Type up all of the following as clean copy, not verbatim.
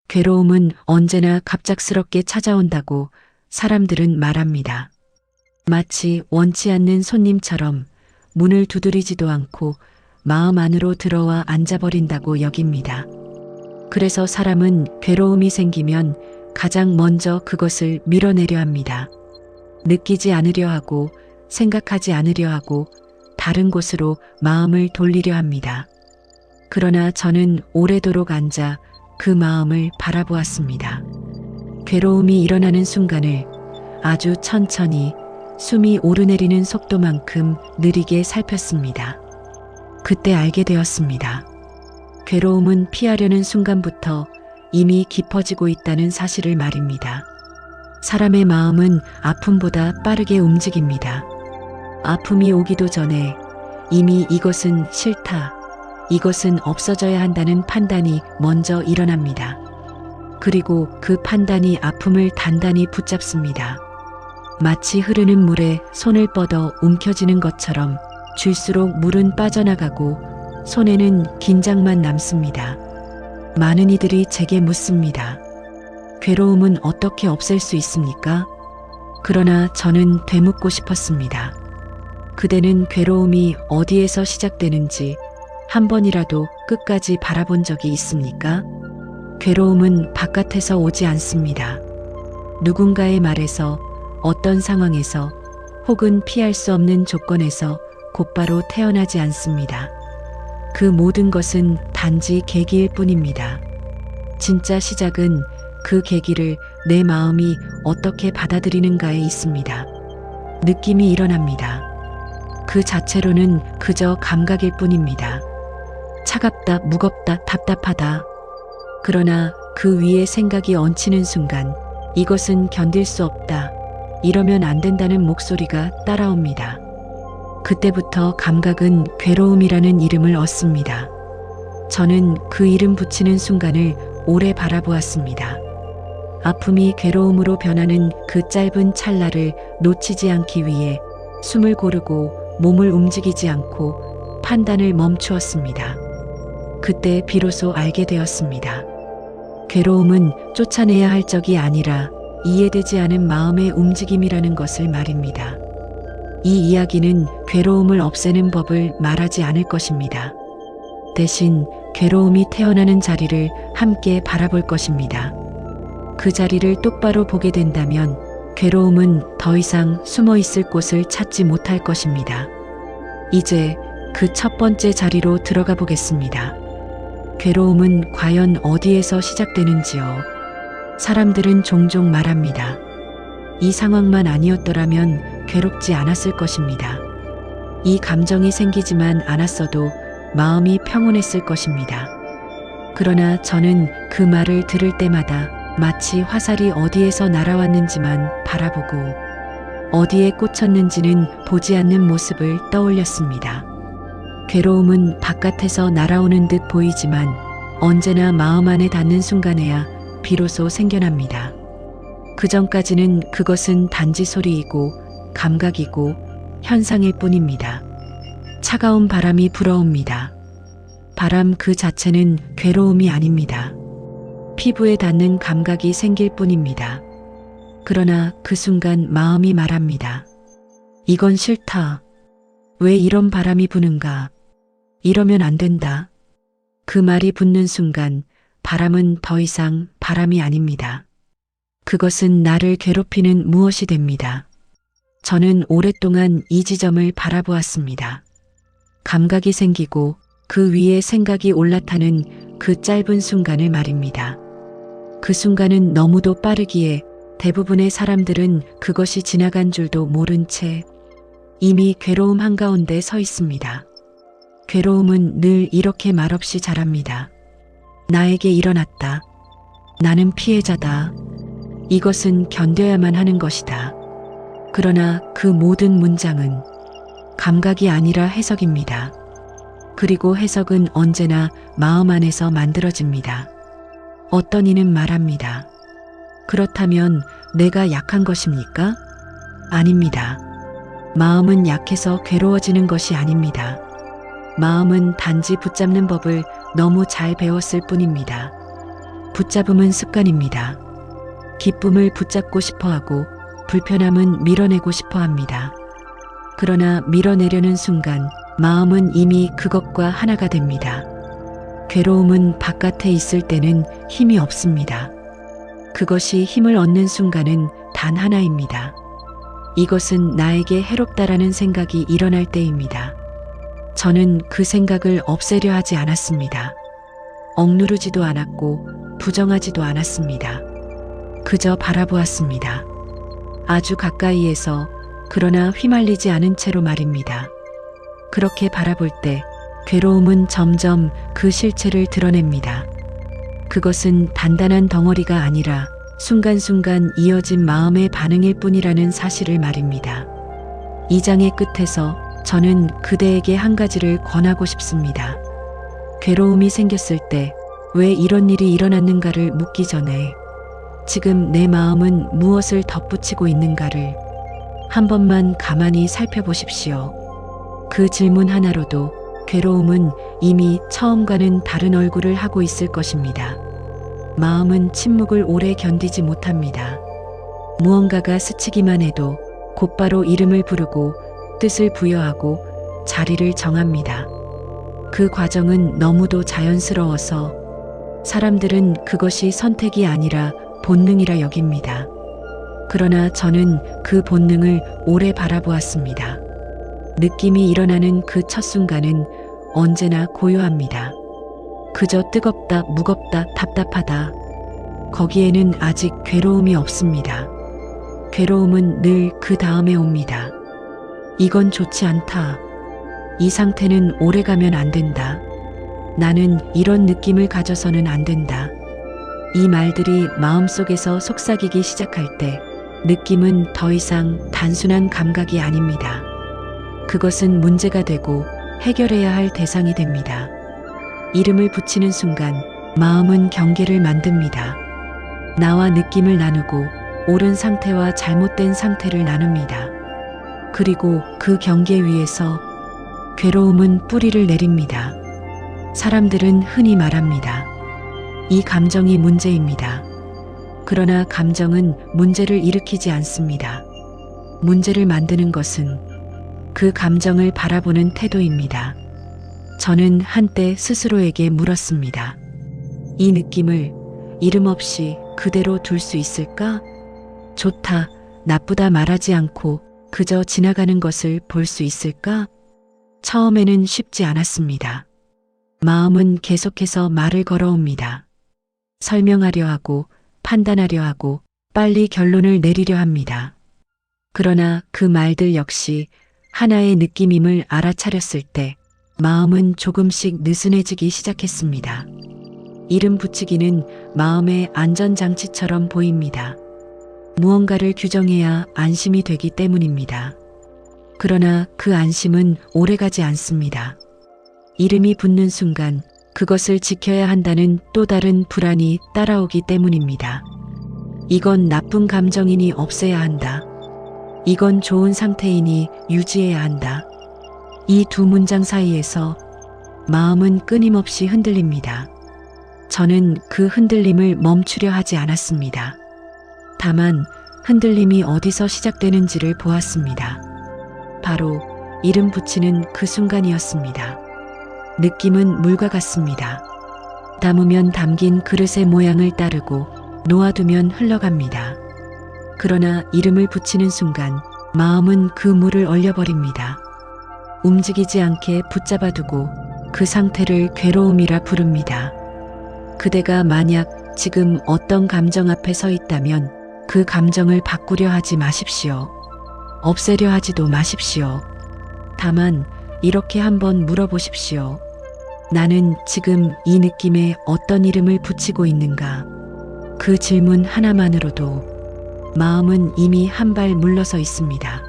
괴로움은 언제나 갑작스럽게 찾아온다고 사람들은 말합니다. 마치 원치 않는 손님처럼 문을 두드리지도 않고 마음 안으로 들어와 앉아버린다고 여깁니다. 그래서 사람은 괴로움이 생기면 가장 먼저 그것을 밀어내려 합니다. 느끼지 않으려 하고 생각하지 않으려 하고 다른 곳으로 마음을 돌리려 합니다. 그러나 저는 오래도록 앉아 그 마음을 바라보았습니다. 괴로움이 일어나는 순간을 아주 천천히 숨이 오르내리는 속도만큼 느리게 살폈습니다. 그때 알게 되었습니다. 괴로움은 피하려는 순간부터 이미 깊어지고 있다는 사실을 말입니다. 사람의 마음은 아픔보다 빠르게 움직입니다. 아픔이 오기도 전에 이미 이것은 싫다, 이것은 없어져야 한다는 판단이 먼저 일어납니다. 그리고 그 판단이 아픔을 단단히 붙잡습니다. 마치 흐르는 물에 손을 뻗어 움켜쥐는 것처럼 줄수록 물은 빠져나가고 손에는 긴장만 남습니다. 많은 이들이 제게 묻습니다. 괴로움은 어떻게 없앨 수 있습니까? 그러나 저는 되묻고 싶었습니다. 그대는 괴로움이 어디에서 시작되는지 한 번이라도 끝까지 바라본 적이 있습니까? 괴로움은 바깥에서 오지 않습니다. 누군가의 말에서, 어떤 상황에서, 혹은 피할 수 없는 조건에서 곧바로 태어나지 않습니다. 그 모든 것은 단지 계기일 뿐입니다. 진짜 시작은 그 계기를 내 마음이 어떻게 받아들이는가에 있습니다. 느낌이 일어납니다. 그 자체로는 그저 감각일 뿐입니다. 차갑다, 무겁다, 답답하다. 그러나 그 위에 생각이 얹히는 순간 이것은 견딜 수 없다. 이러면 안 된다는 목소리가 따라옵니다. 그때부터 감각은 괴로움이라는 이름을 얻습니다. 저는 그 이름 붙이는 순간을 오래 바라보았습니다. 아픔이 괴로움으로 변하는 그 짧은 찰나를 놓치지 않기 위해 숨을 고르고 몸을 움직이지 않고 판단을 멈추었습니다. 그때 비로소 알게 되었습니다. 괴로움은 쫓아내야 할 적이 아니라 이해되지 않은 마음의 움직임이라는 것을 말입니다. 이 이야기는 괴로움을 없애는 법을 말하지 않을 것입니다. 대신 괴로움이 태어나는 자리를 함께 바라볼 것입니다. 그 자리를 똑바로 보게 된다면 괴로움은 더 이상 숨어 있을 곳을 찾지 못할 것입니다. 이제 그 첫 번째 자리로 들어가 보겠습니다. 괴로움은 과연 어디에서 시작되는지요? 사람들은 종종 말합니다. 이 상황만 아니었더라면 괴롭지 않았을 것입니다. 이 감정이 생기지만 않았어도 마음이 평온했을 것입니다. 그러나 저는 그 말을 들을 때마다 마치 화살이 어디에서 날아왔는지만 바라보고 어디에 꽂혔는지는 보지 않는 모습을 떠올렸습니다. 괴로움은 바깥에서 날아오는 듯 보이지만 언제나 마음 안에 닿는 순간에야 비로소 생겨납니다. 그 전까지는 그것은 단지 소리이고 감각이고 현상일 뿐입니다. 차가운 바람이 불어옵니다. 바람 그 자체는 괴로움이 아닙니다. 피부에 닿는 감각이 생길 뿐입니다. 그러나 그 순간 마음이 말합니다. 이건 싫다. 왜 이런 바람이 부는가? 이러면 안 된다. 그 말이 붙는 순간 바람은 더 이상 바람이 아닙니다. 그것은 나를 괴롭히는 무엇이 됩니다. 저는 오랫동안 이 지점을 바라보았습니다. 감각이 생기고 그 위에 생각이 올라타는 그 짧은 순간을 말입니다. 그 순간은 너무도 빠르기에 대부분의 사람들은 그것이 지나간 줄도 모른 채 이미 괴로움 한가운데 서 있습니다. 괴로움은 늘 이렇게 말없이 자랍니다. 나에게 일어났다. 나는 피해자다. 이것은 견뎌야만 하는 것이다. 그러나 그 모든 문장은 감각이 아니라 해석입니다. 그리고 해석은 언제나 마음 안에서 만들어집니다. 어떤 이는 말합니다. 그렇다면 내가 약한 것입니까? 아닙니다. 마음은 약해서 괴로워지는 것이 아닙니다. 마음은 단지 붙잡는 법을 너무 잘 배웠을 뿐입니다. 붙잡음은 습관입니다. 기쁨을 붙잡고 싶어 하고 불편함은 밀어내고 싶어 합니다. 그러나 밀어내려는 순간 마음은 이미 그것과 하나가 됩니다. 괴로움은 바깥에 있을 때는 힘이 없습니다. 그것이 힘을 얻는 순간은 단 하나입니다. 이것은 나에게 해롭다라는 생각이 일어날 때입니다. 저는 그 생각을 없애려 하지 않았습니다. 억누르지도 않았고 부정하지도 않았습니다. 그저 바라보았습니다. 아주 가까이에서, 그러나 휘말리지 않은 채로 말입니다. 그렇게 바라볼 때 괴로움은 점점 그 실체를 드러냅니다. 그것은 단단한 덩어리가 아니라 순간순간 이어진 마음의 반응일 뿐이라는 사실을 말입니다. 이 장의 끝에서 저는 그대에게 한 가지를 권하고 싶습니다. 괴로움이 생겼을 때 왜 이런 일이 일어났는가를 묻기 전에 지금 내 마음은 무엇을 덧붙이고 있는가를 한 번만 가만히 살펴보십시오. 그 질문 하나로도 괴로움은 이미 처음과는 다른 얼굴을 하고 있을 것입니다. 마음은 침묵을 오래 견디지 못합니다. 무언가가 스치기만 해도 곧바로 이름을 부르고 뜻을 부여하고 자리를 정합니다. 그 과정은 너무도 자연스러워서 사람들은 그것이 선택이 아니라 본능이라 여깁니다. 그러나 저는 그 본능을 오래 바라보았습니다. 느낌이 일어나는 그 첫 순간은 언제나 고요합니다. 그저 뜨겁다, 무겁다, 답답하다. 거기에는 아직 괴로움이 없습니다. 괴로움은 늘 그 다음에 옵니다. 이건 좋지 않다. 이 상태는 오래가면 안 된다. 나는 이런 느낌을 가져서는 안 된다. 이 말들이 마음속에서 속삭이기 시작할 때 느낌은 더 이상 단순한 감각이 아닙니다. 그것은 문제가 되고 해결해야 할 대상이 됩니다. 이름을 붙이는 순간 마음은 경계를 만듭니다. 나와 느낌을 나누고 옳은 상태와 잘못된 상태를 나눕니다. 그리고 그 경계 위에서 괴로움은 뿌리를 내립니다. 사람들은 흔히 말합니다. 이 감정이 문제입니다. 그러나 감정은 문제를 일으키지 않습니다. 문제를 만드는 것은 그 감정을 바라보는 태도입니다. 저는 한때 스스로에게 물었습니다. 이 느낌을 이름 없이 그대로 둘 수 있을까? 좋다, 나쁘다 말하지 않고 그저 지나가는 것을 볼 수 있을까? 처음에는 쉽지 않았습니다. 마음은 계속해서 말을 걸어옵니다. 설명하려 하고 판단하려 하고 빨리 결론을 내리려 합니다. 그러나 그 말들 역시 하나의 느낌임을 알아차렸을 때 마음은 조금씩 느슨해지기 시작했습니다. 이름 붙이기는 마음의 안전장치처럼 보입니다. 무언가를 규정해야 안심이 되기 때문입니다. 그러나 그 안심은 오래가지 않습니다. 이름이 붙는 순간 그것을 지켜야 한다는 또 다른 불안이 따라오기 때문입니다. 이건 나쁜 감정이니 없애야 한다. 이건 좋은 상태이니 유지해야 한다. 이 두 문장 사이에서 마음은 끊임없이 흔들립니다. 저는 그 흔들림을 멈추려 하지 않았습니다. 다만 흔들림이 어디서 시작되는지를 보았습니다. 바로 이름 붙이는 그 순간이었습니다. 느낌은 물과 같습니다. 담으면 담긴 그릇의 모양을 따르고 놓아두면 흘러갑니다. 그러나 이름을 붙이는 순간 마음은 그 물을 얼려버립니다. 움직이지 않게 붙잡아두고 그 상태를 괴로움이라 부릅니다. 그대가 만약 지금 어떤 감정 앞에 서 있다면 그 감정을 바꾸려 하지 마십시오. 없애려 하지도 마십시오. 다만 이렇게 한번 물어보십시오. 나는 지금 이 느낌에 어떤 이름을 붙이고 있는가? 그 질문 하나만으로도 마음은 이미 한 발 물러서 있습니다.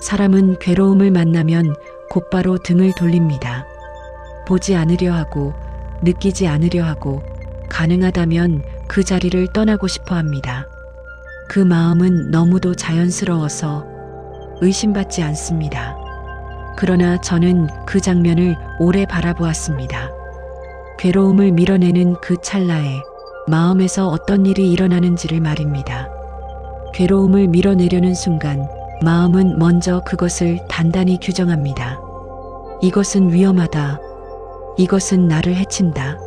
사람은 괴로움을 만나면 곧바로 등을 돌립니다. 보지 않으려 하고 느끼지 않으려 하고 가능하다면 그 자리를 떠나고 싶어 합니다. 그 마음은 너무도 자연스러워서 의심받지 않습니다. 그러나 저는 그 장면을 오래 바라보았습니다. 괴로움을 밀어내는 그 찰나에 마음에서 어떤 일이 일어나는지를 말입니다. 괴로움을 밀어내려는 순간 마음은 먼저 그것을 단단히 규정합니다. 이것은 위험하다. 이것은 나를 해친다.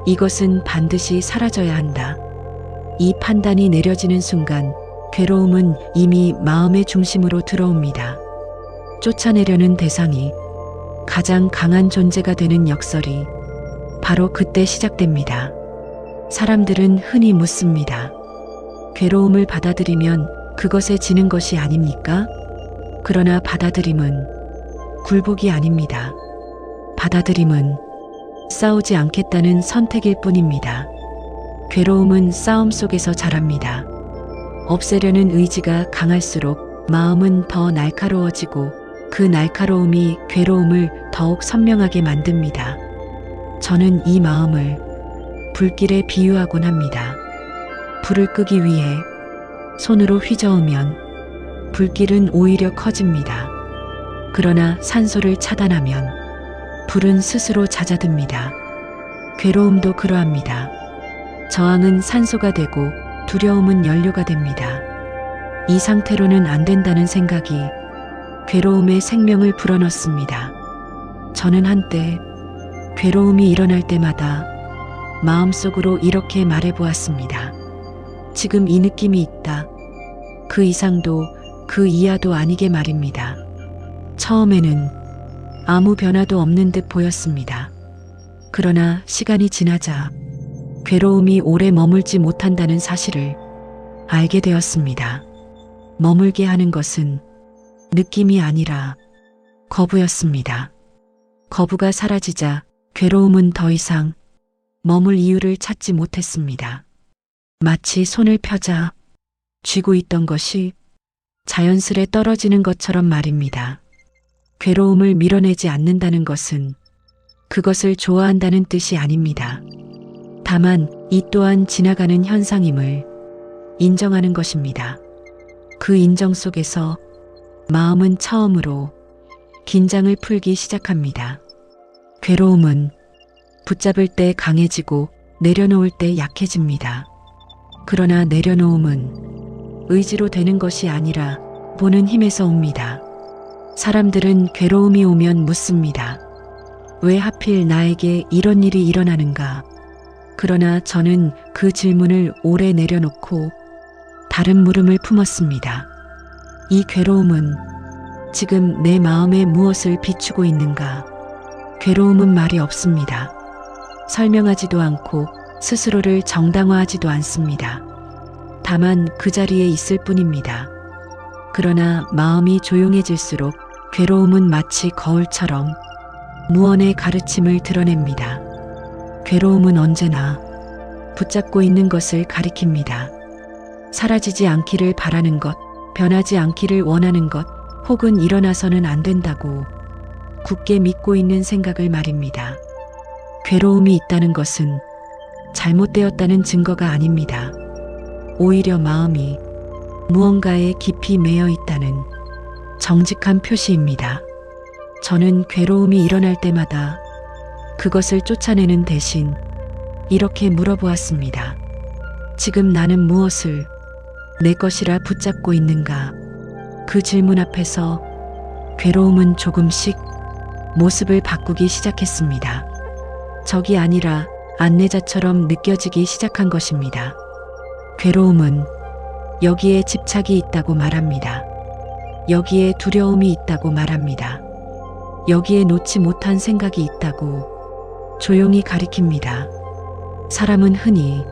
이것은 반드시 사라져야 한다. 이 판단이 내려지는 순간 괴로움은 이미 마음의 중심으로 들어옵니다. 쫓아내려는 대상이 가장 강한 존재가 되는 역설이 바로 그때 시작됩니다. 사람들은 흔히 묻습니다. 괴로움을 받아들이면 그것에 지는 것이 아닙니까? 그러나 받아들임은 굴복이 아닙니다. 받아들임은 싸우지 않겠다는 선택일 뿐입니다. 괴로움은 싸움 속에서 자랍니다. 없애려는 의지가 강할수록 마음은 더 날카로워지고 그 날카로움이 괴로움을 더욱 선명하게 만듭니다. 저는 이 마음을 불길에 비유하곤 합니다. 불을 끄기 위해 손으로 휘저으면 불길은 오히려 커집니다. 그러나 산소를 차단하면 불은 스스로 잦아듭니다. 괴로움도 그러합니다. 저항은 산소가 되고 두려움은 연료가 됩니다. 이 상태로는 안 된다는 생각이 괴로움의 생명을 불어넣습니다. 저는 한때 괴로움이 일어날 때마다 마음속으로 이렇게 말해보았습니다. 지금 이 느낌이 있다. 그 이상도 그 이하도 아니게 말입니다. 처음에는 아무 변화도 없는 듯 보였습니다. 그러나 시간이 지나자 괴로움이 오래 머물지 못한다는 사실을 알게 되었습니다. 머물게 하는 것은 느낌이 아니라 거부였습니다. 거부가 사라지자 괴로움은 더 이상 머물 이유를 찾지 못했습니다. 마치 손을 펴자 쥐고 있던 것이 자연스레 떨어지는 것처럼 말입니다. 괴로움을 밀어내지 않는다는 것은 그것을 좋아한다는 뜻이 아닙니다. 다만 이 또한 지나가는 현상임을 인정하는 것입니다. 그 인정 속에서 마음은 처음으로 긴장을 풀기 시작합니다. 괴로움은 붙잡을 때 강해지고 내려놓을 때 약해집니다. 그러나 내려놓음은 의지로 되는 것이 아니라 보는 힘에서 옵니다. 사람들은 괴로움이 오면 묻습니다. 왜 하필 나에게 이런 일이 일어나는가? 그러나 저는 그 질문을 오래 내려놓고 다른 물음을 품었습니다. 이 괴로움은 지금 내 마음에 무엇을 비추고 있는가? 괴로움은 말이 없습니다. 설명하지도 않고 스스로를 정당화하지도 않습니다. 다만 그 자리에 있을 뿐입니다. 그러나 마음이 조용해질수록 괴로움은 마치 거울처럼 무언의 가르침을 드러냅니다. 괴로움은 언제나 붙잡고 있는 것을 가리킵니다. 사라지지 않기를 바라는 것, 변하지 않기를 원하는 것, 혹은 일어나서는 안 된다고 굳게 믿고 있는 생각을 말입니다. 괴로움이 있다는 것은 잘못되었다는 증거가 아닙니다. 오히려 마음이 무언가에 깊이 매여 있다는 정직한 표시입니다. 저는 괴로움이 일어날 때마다 그것을 쫓아내는 대신 이렇게 물어보았습니다. 지금 나는 무엇을 내 것이라 붙잡고 있는가? 그 질문 앞에서 괴로움은 조금씩 모습을 바꾸기 시작했습니다. 적이 아니라 안내자처럼 느껴지기 시작한 것입니다. 괴로움은 여기에 집착이 있다고 말합니다. 여기에 두려움이 있다고 말합니다. 여기에 놓지 못한 생각이 있다고 조용히 가리킵니다. 사람은 흔히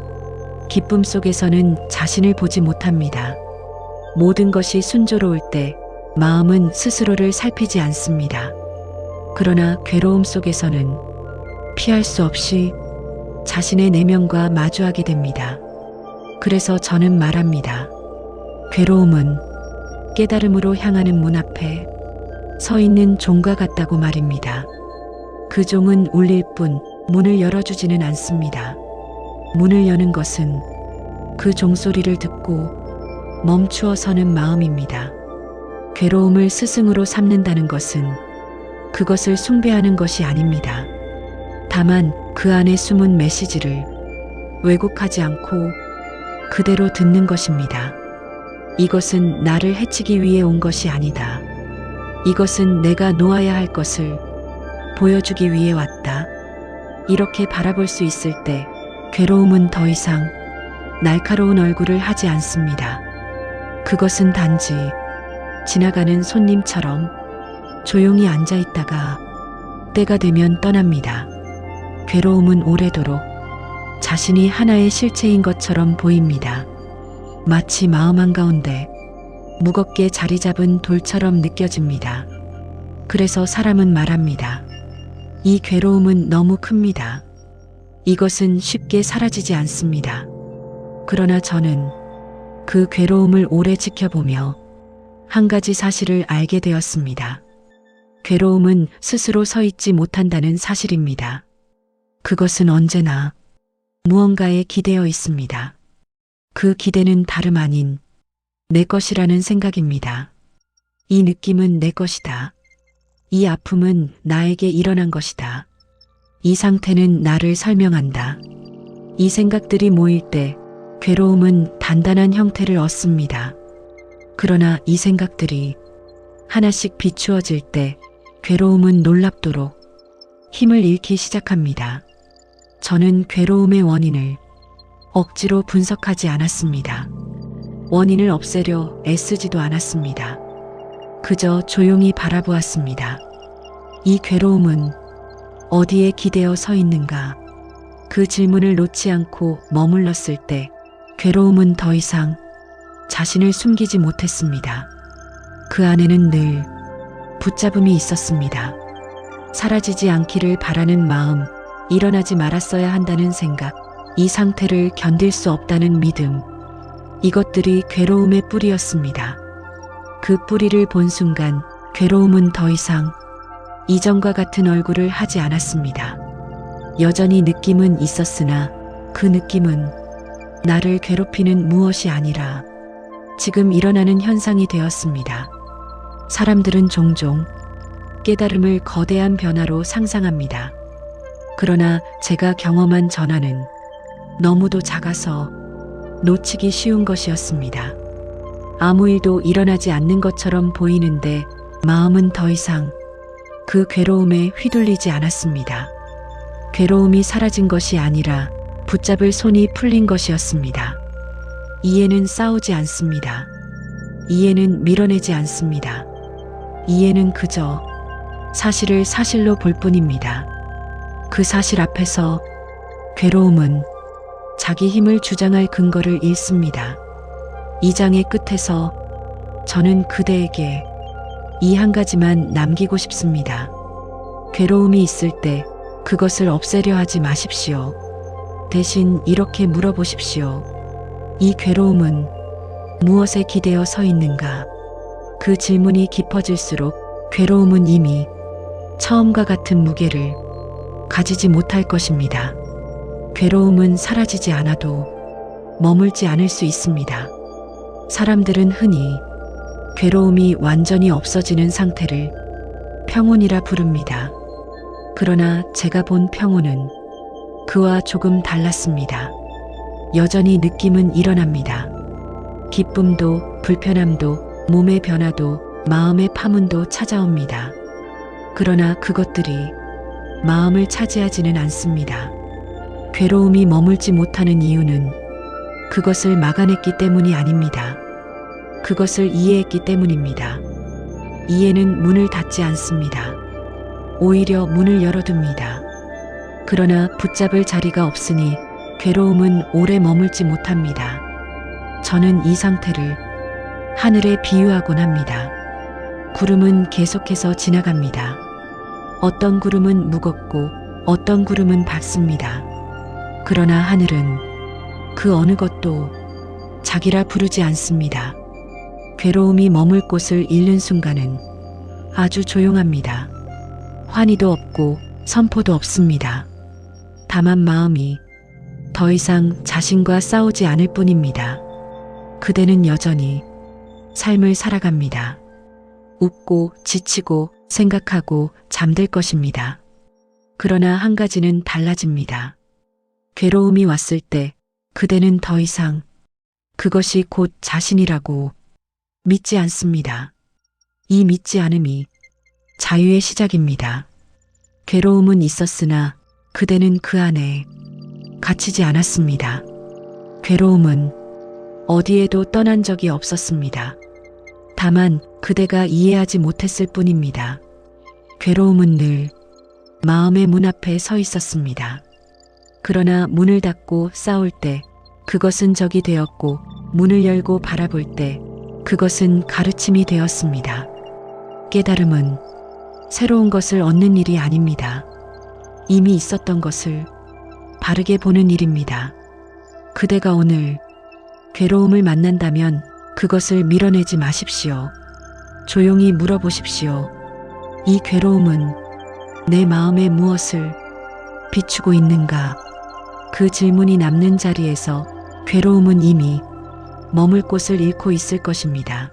기쁨 속에서는 자신을 보지 못합니다. 모든 것이 순조로울 때 마음은 스스로를 살피지 않습니다. 그러나 괴로움 속에서는 피할 수 없이 자신의 내면과 마주하게 됩니다. 그래서 저는 말합니다. 괴로움은 깨달음으로 향하는 문 앞에 서 있는 종과 같다고 말입니다. 그 종은 울릴 뿐 문을 열어주지는 않습니다. 문을 여는 것은 그 종소리를 듣고 멈추어 서는 마음입니다. 괴로움을 스승으로 삼는다는 것은 그것을 숭배하는 것이 아닙니다. 다만 그 안에 숨은 메시지를 왜곡하지 않고 그대로 듣는 것입니다. 이것은 나를 해치기 위해 온 것이 아니다. 이것은 내가 놓아야 할 것을 보여주기 위해 왔다. 이렇게 바라볼 수 있을 때 괴로움은 더 이상 날카로운 얼굴을 하지 않습니다. 그것은 단지 지나가는 손님처럼 조용히 앉아 있다가 때가 되면 떠납니다. 괴로움은 오래도록 자신이 하나의 실체인 것처럼 보입니다. 마치 마음 한가운데 무겁게 자리 잡은 돌처럼 느껴집니다. 그래서 사람은 말합니다. 이 괴로움은 너무 큽니다. 이것은 쉽게 사라지지 않습니다. 그러나 저는 그 괴로움을 오래 지켜보며 한 가지 사실을 알게 되었습니다. 괴로움은 스스로 서 있지 못한다는 사실입니다. 그것은 언제나 무언가에 기대어 있습니다. 그 기대는 다름 아닌 내 것이라는 생각입니다. 이 느낌은 내 것이다. 이 아픔은 나에게 일어난 것이다. 이 상태는 나를 설명한다. 이 생각들이 모일 때 괴로움은 단단한 형태를 얻습니다. 그러나 이 생각들이 하나씩 비추어질 때 괴로움은 놀랍도록 힘을 잃기 시작합니다. 저는 괴로움의 원인을 억지로 분석하지 않았습니다. 원인을 없애려 애쓰지도 않았습니다. 그저 조용히 바라보았습니다. 이 괴로움은 어디에 기대어 서 있는가? 그 질문을 놓지 않고 머물렀을 때 괴로움은 더 이상 자신을 숨기지 못했습니다. 그 안에는 늘 붙잡음이 있었습니다. 사라지지 않기를 바라는 마음, 일어나지 말았어야 한다는 생각, 이 상태를 견딜 수 없다는 믿음, 이것들이 괴로움의 뿌리였습니다. 그 뿌리를 본 순간 괴로움은 더 이상 이전과 같은 얼굴을 하지 않았습니다. 여전히 느낌은 있었으나 그 느낌은 나를 괴롭히는 무엇이 아니라 지금 일어나는 현상이 되었습니다. 사람들은 종종 깨달음을 거대한 변화로 상상합니다. 그러나 제가 경험한 전환은 너무도 작아서 놓치기 쉬운 것이었습니다. 아무 일도 일어나지 않는 것처럼 보이는데 마음은 더 이상 그 괴로움에 휘둘리지 않았습니다. 괴로움이 사라진 것이 아니라 붙잡을 손이 풀린 것이었습니다. 이해는 싸우지 않습니다. 이해는 밀어내지 않습니다. 이해는 그저 사실을 사실로 볼 뿐입니다. 그 사실 앞에서 괴로움은 자기 힘을 주장할 근거를 잃습니다. 이 장의 끝에서 저는 그대에게 이 한 가지만 남기고 싶습니다. 괴로움이 있을 때 그것을 없애려 하지 마십시오. 대신 이렇게 물어보십시오. 이 괴로움은 무엇에 기대어 서 있는가? 그 질문이 깊어질수록 괴로움은 이미 처음과 같은 무게를 가지지 못할 것입니다. 괴로움은 사라지지 않아도 머물지 않을 수 있습니다. 사람들은 흔히 괴로움이 완전히 없어지는 상태를 평온이라 부릅니다. 그러나 제가 본 평온은 그와 조금 달랐습니다. 여전히 느낌은 일어납니다. 기쁨도 불편함도 몸의 변화도 마음의 파문도 찾아옵니다. 그러나 그것들이 마음을 차지하지는 않습니다. 괴로움이 머물지 못하는 이유는 그것을 막아냈기 때문이 아닙니다. 그것을 이해했기 때문입니다. 이해는 문을 닫지 않습니다. 오히려 문을 열어둡니다. 그러나 붙잡을 자리가 없으니 괴로움은 오래 머물지 못합니다. 저는 이 상태를 하늘에 비유하곤 합니다. 구름은 계속해서 지나갑니다. 어떤 구름은 무겁고 어떤 구름은 밝습니다. 그러나 하늘은 그 어느 것도 자기라 부르지 않습니다. 괴로움이 머물 곳을 잃는 순간은 아주 조용합니다. 환희도 없고 선포도 없습니다. 다만 마음이 더 이상 자신과 싸우지 않을 뿐입니다. 그대는 여전히 삶을 살아갑니다. 웃고 지치고 생각하고 잠들 것입니다. 그러나 한 가지는 달라집니다. 괴로움이 왔을 때 그대는 더 이상 그것이 곧 자신이라고 믿지 않습니다. 이 믿지 않음이 자유의 시작입니다. 괴로움은 있었으나 그대는 그 안에 갇히지 않았습니다. 괴로움은 어디에도 떠난 적이 없었습니다. 다만 그대가 이해하지 못했을 뿐입니다. 괴로움은 늘 마음의 문 앞에 서 있었습니다. 그러나 문을 닫고 싸울 때 그것은 적이 되었고, 문을 열고 바라볼 때 그것은 가르침이 되었습니다. 깨달음은 새로운 것을 얻는 일이 아닙니다. 이미 있었던 것을 바르게 보는 일입니다. 그대가 오늘 괴로움을 만난다면 그것을 밀어내지 마십시오. 조용히 물어보십시오. 이 괴로움은 내 마음에 무엇을 비추고 있는가? 그 질문이 남는 자리에서 괴로움은 이미 머물 곳을 잃고 있을 것입니다.